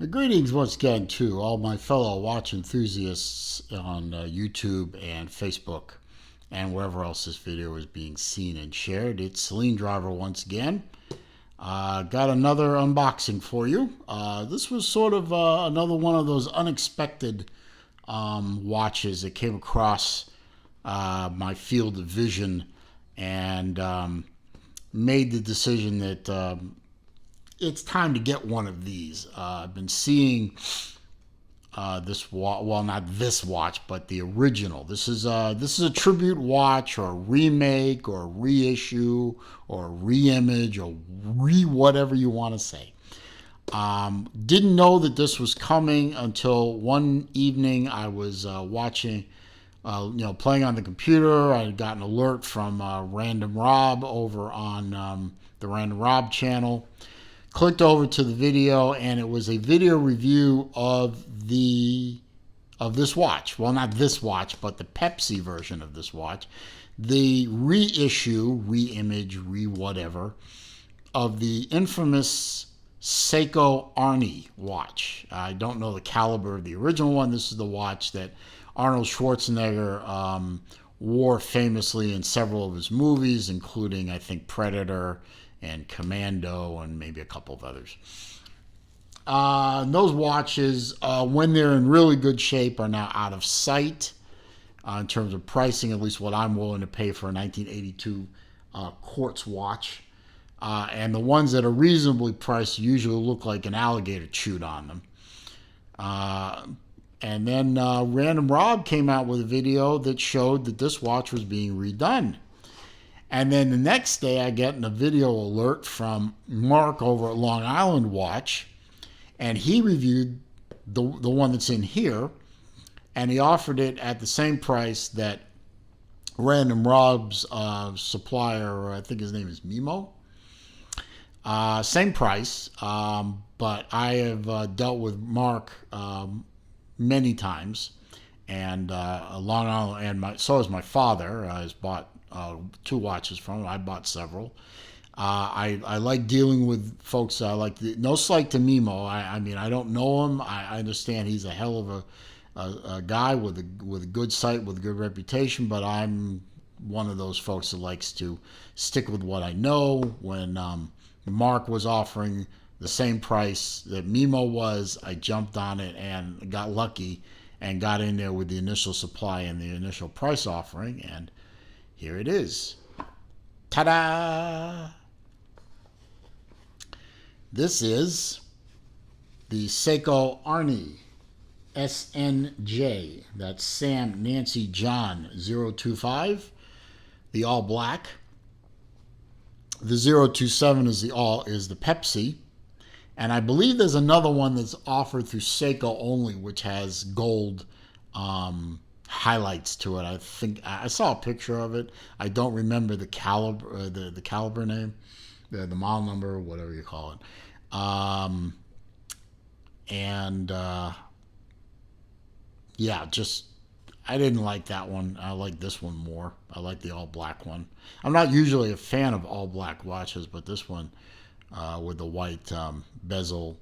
Greetings once again to all my fellow watch enthusiasts on YouTube and Facebook and wherever else this video is being seen and shared. It's Celine Driver once again. Got another unboxing for you. This was sort of another one of those unexpected watches that came across my field of vision and made the decision that it's time to get one of these. I've been seeing this watch, well, not this watch, but the original. This is a tribute watch or a remake or a reissue or a reimage or whatever you want to say. Didn't know that this was coming until one evening I was watching, playing on the computer. I got an alert from Random Rob over on the Random Rob channel. Clicked over to the video, and it was a video review of this watch. Well, not this watch, but the Pepsi version of this watch. The reissue, reimage, whatever of the infamous Seiko Arnie watch. I don't know the caliber of the original one. This is the watch that Arnold Schwarzenegger wore famously in several of his movies, including, I think, Predator and Commando and maybe a couple of others. Those watches, when they're in really good shape, are now out of sight in terms of pricing, at least what I'm willing to pay for a 1982 quartz watch. And the ones that are reasonably priced usually look like an alligator chewed on them. And then Random Rob came out with a video that showed that this watch was being redone. And then the next day, I get a video alert from Mark over at Long Island Watch, and he reviewed the one that's in here, and he offered it at the same price that Random Rob's supplier, I think his name is Mimo, same price, but I have dealt with Mark many times, and Long Island, and so has my father, has bought two watches from him. I bought several. I like dealing with folks. I like no slight to Mimo. I mean, I don't know him. I understand he's a hell of a guy with a good sight, with a good reputation. But I'm one of those folks that likes to stick with what I know. When Mark was offering the same price that Mimo was, I jumped on it and got lucky and got in there with the initial supply and the initial price offering, and here it is. Ta-da! This is the Seiko Arnie SNJ. That's Sam Nancy John 025. The all black. The 027 is the Pepsi. And I believe there's another one that's offered through Seiko only, which has gold highlights to it. I think I saw a picture of it. I don't remember the caliber, the caliber name, the model number, whatever you call it. Yeah, just I didn't like that one. I like this one more. I like the all black one. I'm not usually a fan of all black watches, but this one with the white bezel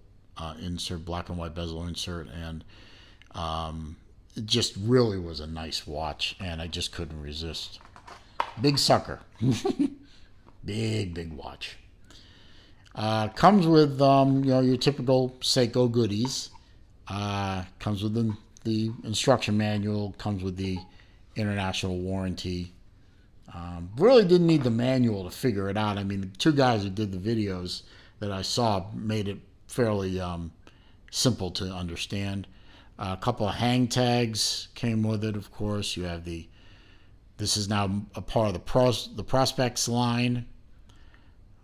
insert, black and white bezel insert, and it just really was a nice watch, and I just couldn't resist. Big sucker. Big watch. Comes with your typical Seiko goodies. Comes with the instruction manual. Comes with the international warranty. Really didn't need the manual to figure it out. I mean, the two guys who did the videos that I saw made it fairly simple to understand. A couple of hang tags came with it, of course. You have this is now a part of the prospects line.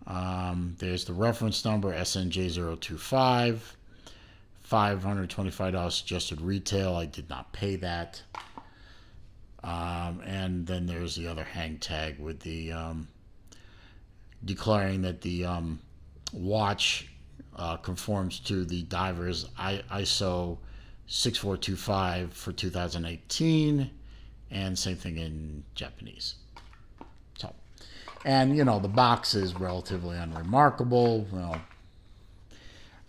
There's the reference number, SNJ025, $525 suggested retail. I did not pay that. And then there's the other hang tag with the declaring that the watch conforms to the diver's ISO 6425 for 2018, and same thing in Japanese. So, and the box is relatively unremarkable.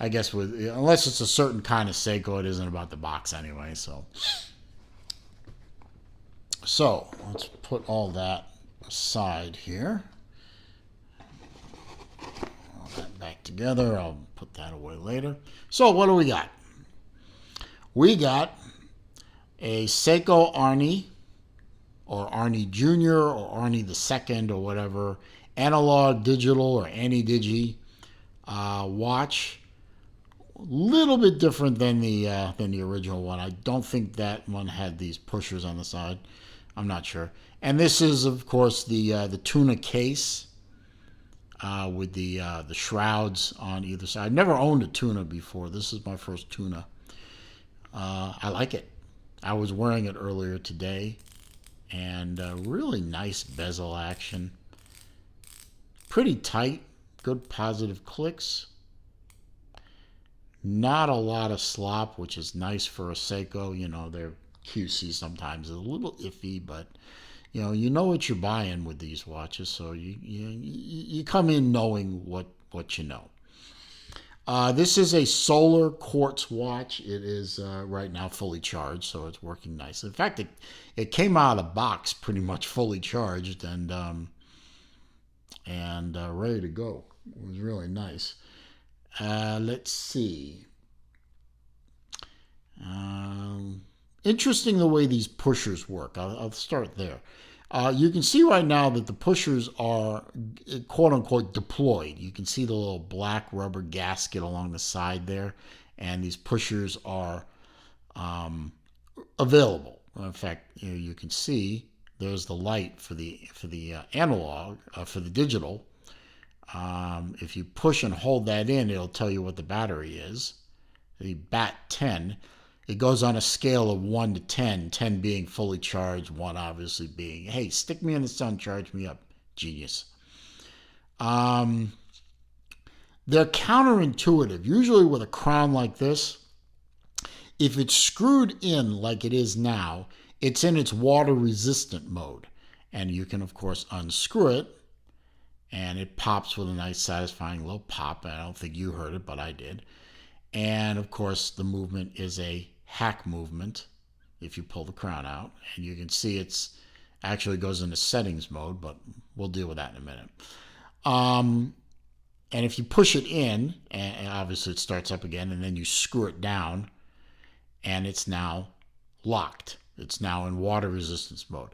I guess unless it's a certain kind of Seiko, it isn't about the box anyway. So let's put all that aside here. All that back together. I'll put that away later. So what do we got? We got a Seiko Arnie, or Arnie Jr., or Arnie the Second, or whatever, analog, digital, or Ani-Digi watch. A little bit different than the original one. I don't think that one had these pushers on the side. I'm not sure. And this is, of course, the tuna case with the shrouds on either side. I've never owned a tuna before. This is my first tuna. I like it. I was wearing it earlier today, and really nice bezel action. Pretty tight, good positive clicks. Not a lot of slop, which is nice for a Seiko. You know, their QC sometimes is a little iffy, but you know what you're buying with these watches, so you come in knowing what you know. This is a solar quartz watch. It is right now fully charged, so it's working nice. In fact, it came out of the box pretty much fully charged and ready to go. It was really nice. Let's see. Interesting the way these pushers work. I'll start there. You can see right now that the pushers are quote-unquote deployed. You can see the little black rubber gasket along the side there, and these pushers are available. In fact, you can see there's the light for the analog, for the digital. If you push and hold that in, it'll tell you what the battery is. The BAT10. It goes on a scale of 1 to 10, 10 being fully charged, 1 obviously being, hey, stick me in the sun, charge me up. Genius. They're counterintuitive. Usually with a crown like this, if it's screwed in like it is now, it's in its water-resistant mode. And you can, of course, unscrew it, and it pops with a nice, satisfying little pop. I don't think you heard it, but I did. And, of course, the movement is a hack movement if you pull the crown out. And you can see it's actually goes into settings mode, but we'll deal with that in a minute. And if you push it in, and obviously it starts up again, and then you screw it down, and it's now locked. It's now in water resistance mode.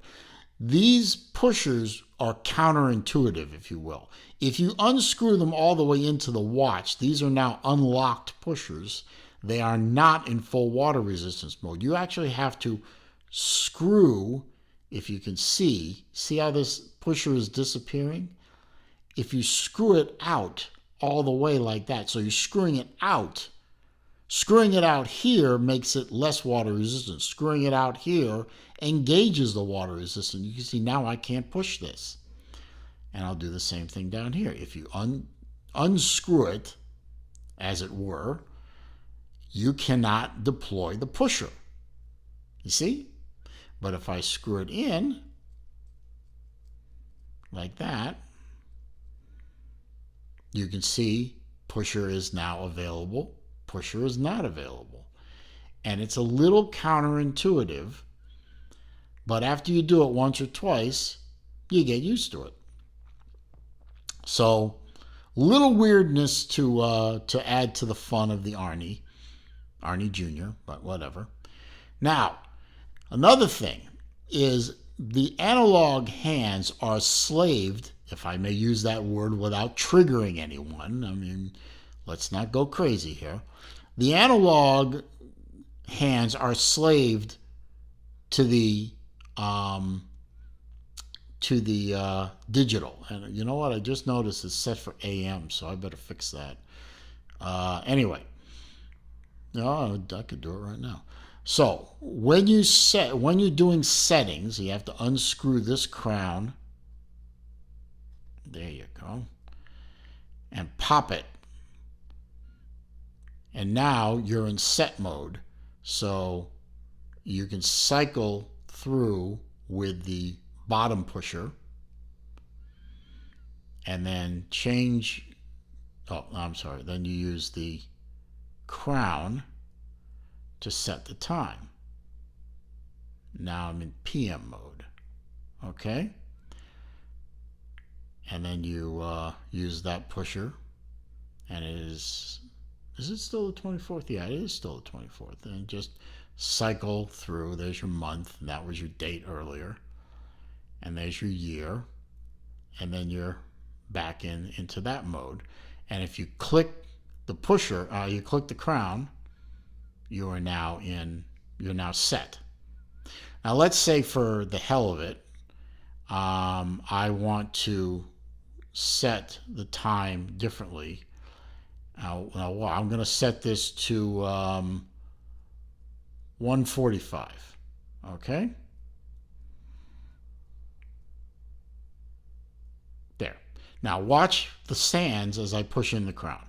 These pushers are counterintuitive, if you will. If you unscrew them all the way into the watch, these are now unlocked pushers. They are not in full water resistance mode. You actually have to screw, if you can see how this pusher is disappearing? If you screw it out all the way like that, so you're screwing it out here makes it less water resistant. Screwing it out here engages the water resistance. You can see now I can't push this. And I'll do the same thing down here. If you unscrew it, as it were, you cannot deploy the pusher. You see? But if I screw it in, like that, you can see pusher is now available, pusher is not available. And it's a little counterintuitive, but after you do it once or twice, you get used to it. So, little weirdness to add to the fun of the Arnie Jr., but whatever. Now, another thing is the analog hands are slaved, if I may use that word without triggering anyone. I mean, let's not go crazy here. The analog hands are slaved to the digital. And you know what? I just noticed it's set for AM, so I better fix that. Anyway, no, I could do it right now. So when you're doing settings, you have to unscrew this crown. There you go. And pop it. And now you're in set mode. So you can cycle through with the bottom pusher and then change. Oh, I'm sorry. Then you use the crown to set the time. Now I'm in PM mode. Okay? And then you use that pusher, and it is it still the 24th? Yeah, it is still the 24th. And just cycle through. There's your month, and that was your date earlier. And there's your year, and then you're back into that mode. And if you click the pusher, you click the crown, you're now set. Now let's say for the hell of it, I want to set the time differently. Now I'm going to set this to 1:45. Okay? There. Now watch the sands as I push in the crown.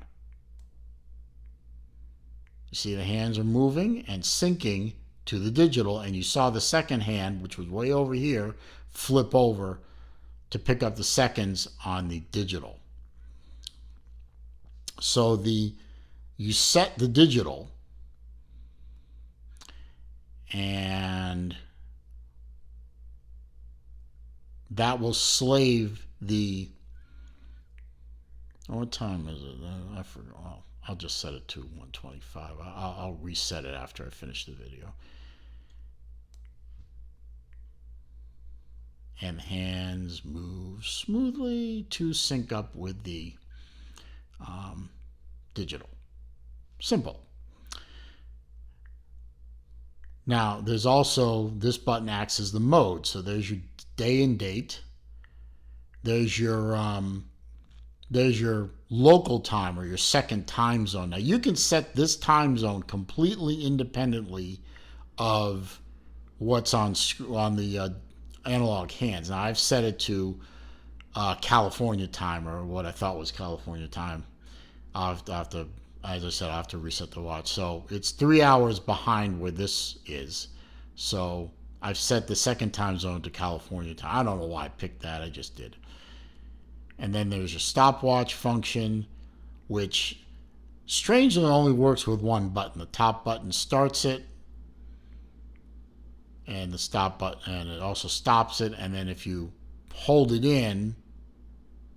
You see the hands are moving and syncing to the digital, and you saw the second hand, which was way over here, flip over to pick up the seconds on the digital. So you set the digital, and that will slave the, what time is it? I forgot. Oh, I'll just set it to 1:25. I'll reset it after I finish the video. And the hands move smoothly to sync up with the digital. Simple. Now, there's also, this button acts as the mode. So there's your day and date. There's your local time, or your second time zone. Now, you can set this time zone completely independently of what's on the analog hands. Now, I've set it to California time, or what I thought was California time. I'll have to, as I said, I have to reset the watch. So it's 3 hours behind where this is. So I've set the second time zone to California time. I don't know why I picked that. I just did. And then there's your stopwatch function, which strangely only works with one button. The top button starts it, and the stop button, and it also stops it. And then if you hold it in,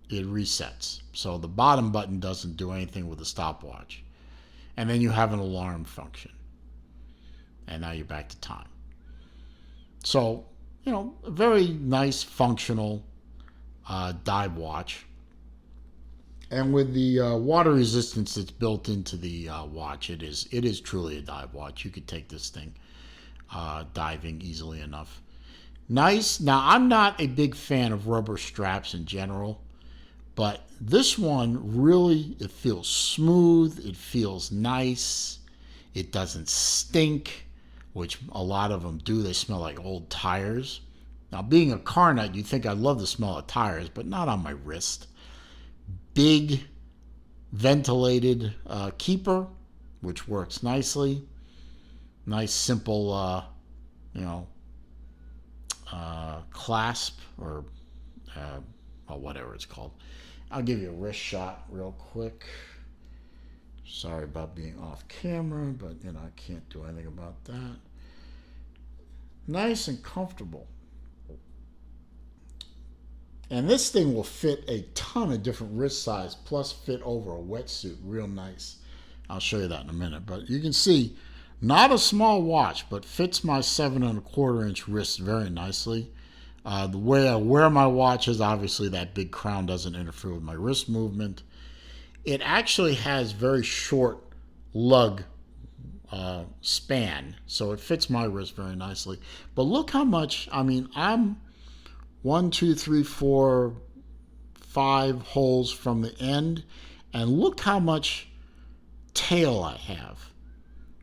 it resets. So the bottom button doesn't do anything with the stopwatch. And then you have an alarm function. And now you're back to time. So, a very nice functional dive watch. And with the water resistance that's built into the watch, it is truly a dive watch. You could take this thing diving easily enough. Nice. Now, I'm not a big fan of rubber straps in general, but this one really, it feels smooth. It feels nice. It doesn't stink, which a lot of them do. They smell like old tires. Now, being a car nut, you'd think I'd love the smell of tires, but not on my wrist. Big ventilated keeper, which works nicely. Nice, simple, clasp, or whatever it's called. I'll give you a wrist shot real quick. Sorry about being off camera, but I can't do anything about that. Nice and comfortable. And this thing will fit a ton of different wrist size, plus fit over a wetsuit real nice. I'll show you that in a minute. But you can see, not a small watch, but fits my 7 1/4 inch wrist very nicely. The way I wear my watch is obviously that big crown doesn't interfere with my wrist movement. It actually has very short lug span, so it fits my wrist very nicely. But look how much, I'm 1, 2, 3, 4, 5 holes from the end, and look how much tail I have.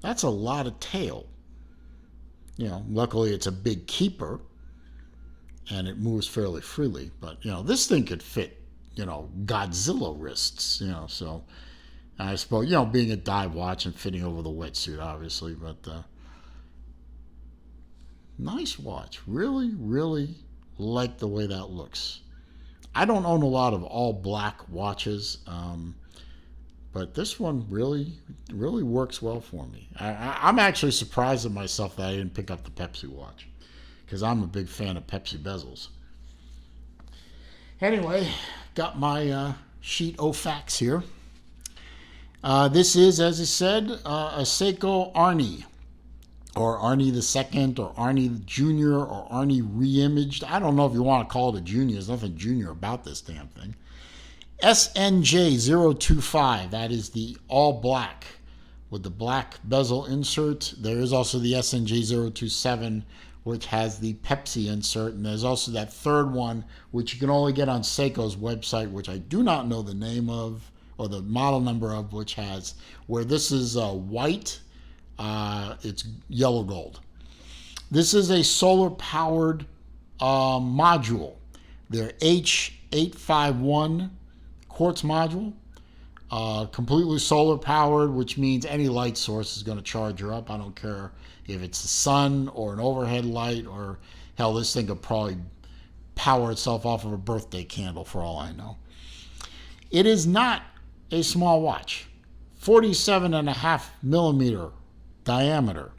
That's a lot of tail. Luckily it's a big keeper, and it moves fairly freely. But, this thing could fit, Godzilla wrists, so I suppose, being a dive watch and fitting over the wetsuit, obviously, but nice watch. Really, really like the way that looks. I don't own a lot of all black watches. But this one really works well for me. I'm actually surprised at myself that I didn't pick up the Pepsi watch, because I'm a big fan of Pepsi bezels. Anyway, got my sheet o facts here. This is, as I said, a Seiko Arnie, or Arnie the Second, or Arnie Junior, or Arnie reimaged. I don't know if you want to call it a junior. There's nothing junior about this damn thing. SNJ025, that is the all black with the black bezel insert. There is also the SNJ027, which has the Pepsi insert, and there's also that third one, which you can only get on Seiko's website, which I do not know the name of, or the model number of, which has, where this is white, it's yellow gold. This is a solar powered module. They're H851 quartz module, completely solar powered, which means any light source is going to charge her up. I don't care if it's the sun or an overhead light, or hell, this thing could probably power itself off of a birthday candle for all I know. It is not a small watch. 47.5 millimeter diameter.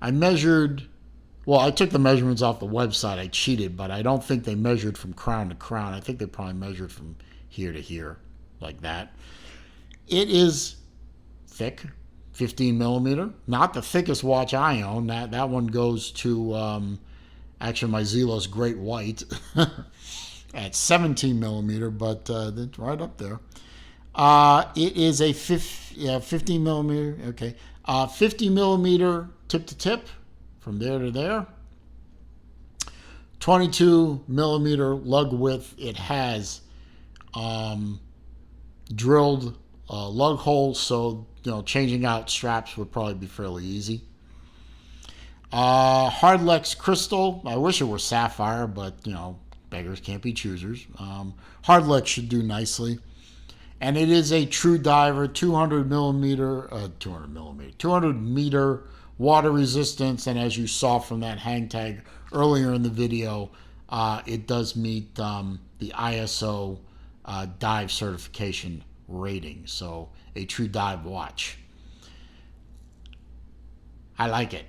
I took the measurements off the website. I cheated, but I don't think they measured from crown to crown. I think they probably measured from here to here, like that. It is thick, 15 millimeter. Not the thickest watch I own. That one goes to actually my Zelos Great White at 17 millimeter, but it's right up there. It is a 15 millimeter. Okay, 50 millimeter tip to tip, from there to there. 22 millimeter lug width. It has drilled lug holes, so changing out straps would probably be fairly easy. Hardlex crystal. I wish it were sapphire, but beggars can't be choosers. Hardlex should do nicely. And it is a true diver, 200 meter water resistance, and as you saw from that hang tag earlier in the video, it does meet the ISO dive certification rating, so a true dive watch. I like it.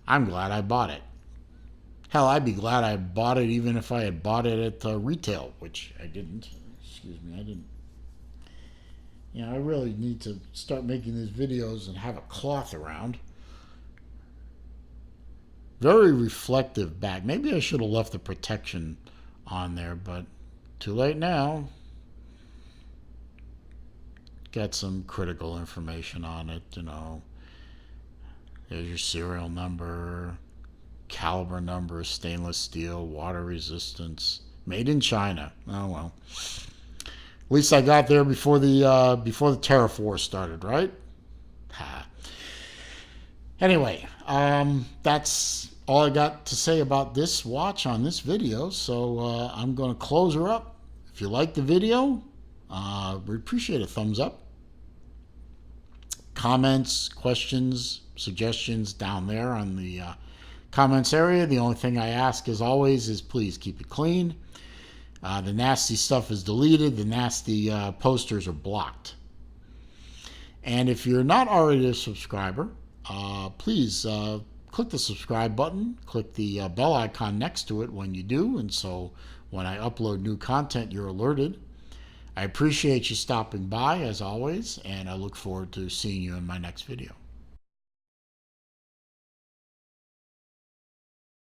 I'm glad I bought it. Hell, I'd be glad I bought it even if I had bought it at retail, which I didn't. Excuse me, I didn't. I really need to start making these videos and have a cloth around. Very reflective back. Maybe I should have left the protection on there, but too late now. Got some critical information on it, There's your serial number, caliber number, stainless steel, water resistance, made in China. Oh well. At least I got there before the tariff war started, right? Anyway, that's all I got to say about this watch on this video. So I'm going to close her up. If you like the video, we appreciate a thumbs up. Comments, questions, suggestions down there on the comments area. The only thing I ask, as always, is please keep it clean. The nasty stuff is deleted. The nasty posters are blocked. And if you're not already a subscriber, please click the subscribe button. Click the bell icon next to it when you do. And so when I upload new content, you're alerted. I appreciate you stopping by, as always, and I look forward to seeing you in my next video.